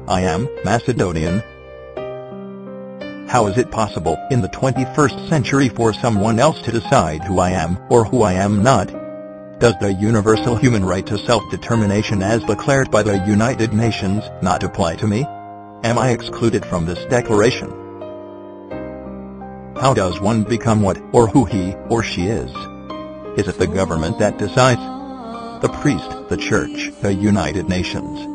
I am Macedonian. How is it possible in the 21st century for someone else to decide who I am or who I am not? Does the universal human right to self-determination as declared by the United Nations not apply to me? Am I excluded from this declaration? How does one become what or who he or she is? Is it the government that decides? The priest, the church, the United Nations?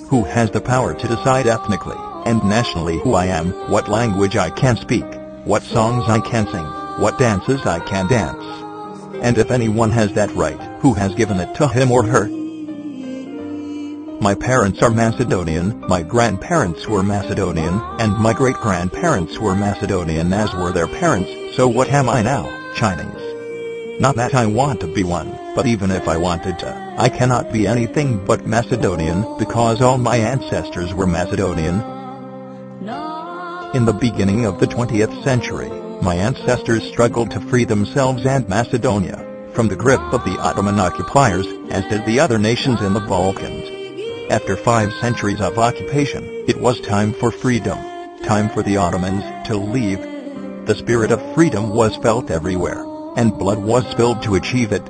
Who has the power to decide ethnically and nationally who I am, what language I can speak, what songs I can sing, what dances I can dance? And if anyone has that right, who has given it to him or her? My parents are Macedonian, my grandparents were Macedonian, and my great-grandparents were Macedonian as were their parents, so what am I now? Chinese. Not that I want to be one, but even if I wanted to, I cannot be anything but Macedonian because all my ancestors were Macedonian. In the beginning of the 20th century, my ancestors struggled to free themselves and Macedonia from the grip of the Ottoman occupiers, as did the other nations in the Balkans. After 5 centuries of occupation, it was time for freedom, time for the Ottomans to leave. The spirit of freedom was felt everywhere, and blood was spilled to achieve it.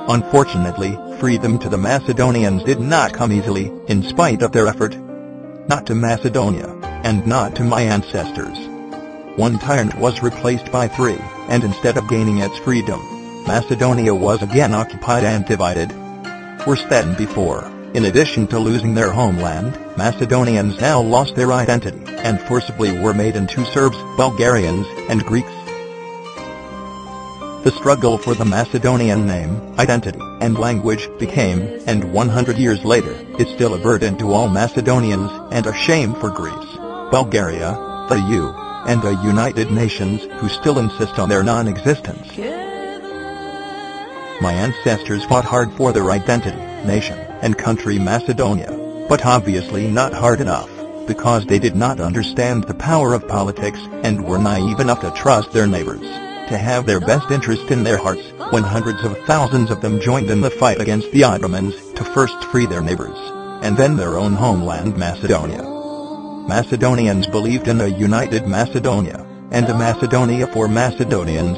Unfortunately, freedom to the Macedonians did not come easily, in spite of their effort. Not to Macedonia, and not to my ancestors. One tyrant was replaced by 3, and instead of gaining its freedom, Macedonia was again occupied and divided. Worse than before, in addition to losing their homeland, Macedonians now lost their identity, and forcibly were made into Serbs, Bulgarians, and Greeks. The struggle for the Macedonian name, identity, and language became, and 100 years later, is still a burden to all Macedonians, and a shame for Greece, Bulgaria, the EU, and the United Nations, who still insist on their non-existence. My ancestors fought hard for their identity, nation, and country Macedonia, but obviously not hard enough, because they did not understand the power of politics, and were naive enough to trust their neighbors, to have their best interest in their hearts, when hundreds of thousands of them joined in the fight against the Ottomans, to first free their neighbors, and then their own homeland Macedonia. Macedonians believed in a united Macedonia, and a Macedonia for Macedonians.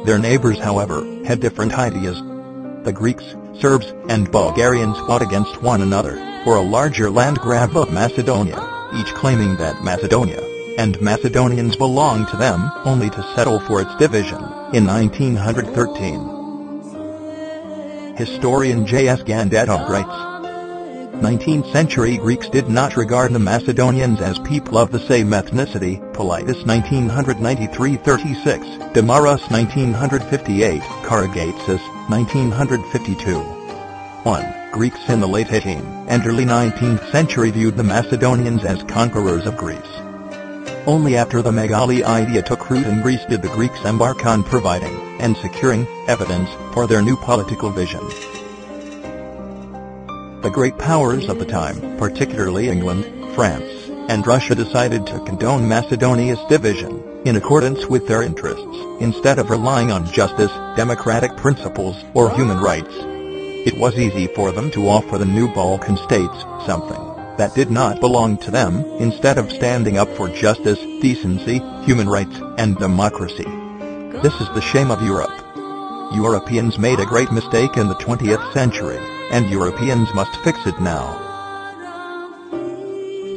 Their neighbors, however, had different ideas. The Greeks, Serbs, and Bulgarians fought against one another, for a larger land grab of Macedonia, each claiming that Macedonia and Macedonians belonged to them, only to settle for its division, in 1913. Historian J.S. Gandetov writes, 19th century Greeks did not regard the Macedonians as people of the same ethnicity, Politis 1993-36, Damaras 1958, Karagatsis, 1952. 1. Greeks in the late 18th and early 19th century viewed the Macedonians as conquerors of Greece. Only after the Megali idea took root in Greece did the Greeks embark on providing and securing evidence for their new political vision. The great powers of the time, particularly England, France, and Russia, decided to condone Macedonia's division, in accordance with their interests, instead of relying on justice, democratic principles, or human rights. It was easy for them to offer the new Balkan states something that did not belong to them, instead of standing up for justice, decency, human rights, and democracy. This is the shame of Europe. Europeans made a great mistake in the 20th century, and Europeans must fix it now.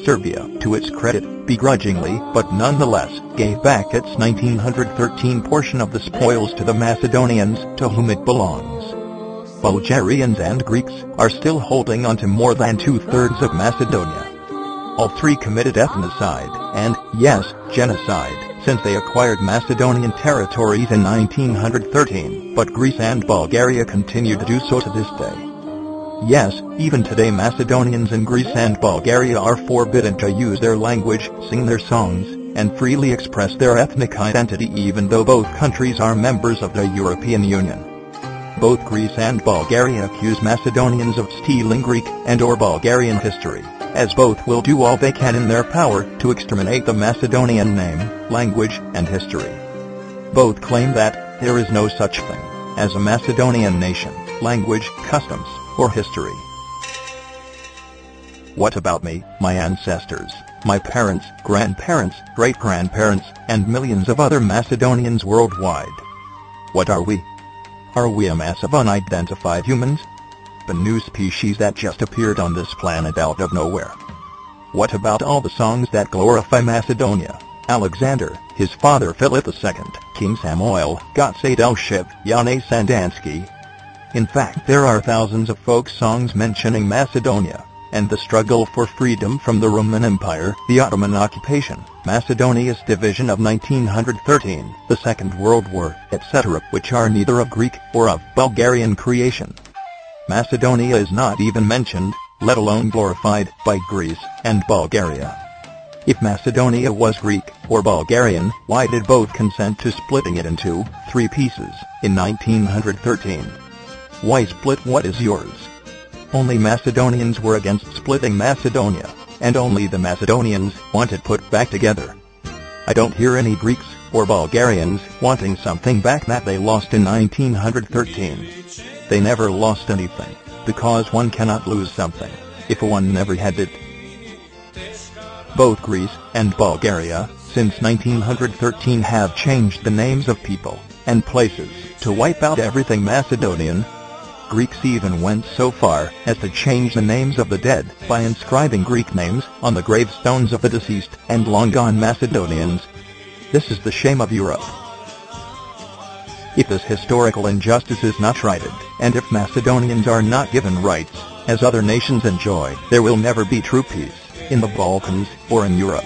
Serbia, to its credit, begrudgingly, but nonetheless, gave back its 1913 portion of the spoils to the Macedonians, to whom it belongs. Bulgarians and Greeks are still holding on to more than 2/3 of Macedonia. All 3 committed ethnocide, and, yes, genocide, since they acquired Macedonian territories in 1913, but Greece and Bulgaria continue to do so to this day. Yes, even today Macedonians in Greece and Bulgaria are forbidden to use their language, sing their songs, and freely express their ethnic identity, even though both countries are members of the European Union. Both Greece and Bulgaria accuse Macedonians of stealing Greek and/or Bulgarian history, as both will do all they can in their power to exterminate the Macedonian name, language, and history. Both claim that there is no such thing as a Macedonian nation, language, customs, or history. What about me, my ancestors, my parents, grandparents, great-grandparents, and millions of other Macedonians worldwide? What are we? Are we a mass of unidentified humans? A new species that just appeared on this planet out of nowhere? What about all the songs that glorify Macedonia, Alexander, his father Philip II, King Samuel, Gotsadelshiv, Yane Sandansky? In fact, there are thousands of folk songs mentioning Macedonia, and the struggle for freedom from the Roman Empire, the Ottoman occupation, Macedonia's division of 1913, the Second World War, etc., which are neither of Greek or of Bulgarian creation. Macedonia is not even mentioned, let alone glorified, by Greece and Bulgaria. If Macedonia was Greek or Bulgarian, why did both consent to splitting it into 3 pieces in 1913? Why split what is yours? Only Macedonians were against splitting Macedonia, and only the Macedonians want it put back together. I don't hear any Greeks or Bulgarians wanting something back that they lost in 1913. They never lost anything, because one cannot lose something if one never had it. Both Greece and Bulgaria, since 1913, have changed the names of people and places to wipe out everything Macedonian. Greeks even went so far as to change the names of the dead by inscribing Greek names on the gravestones of the deceased and long-gone Macedonians. This is the shame of Europe. If this historical injustice is not righted, and if Macedonians are not given rights as other nations enjoy, there will never be true peace in the Balkans or in Europe.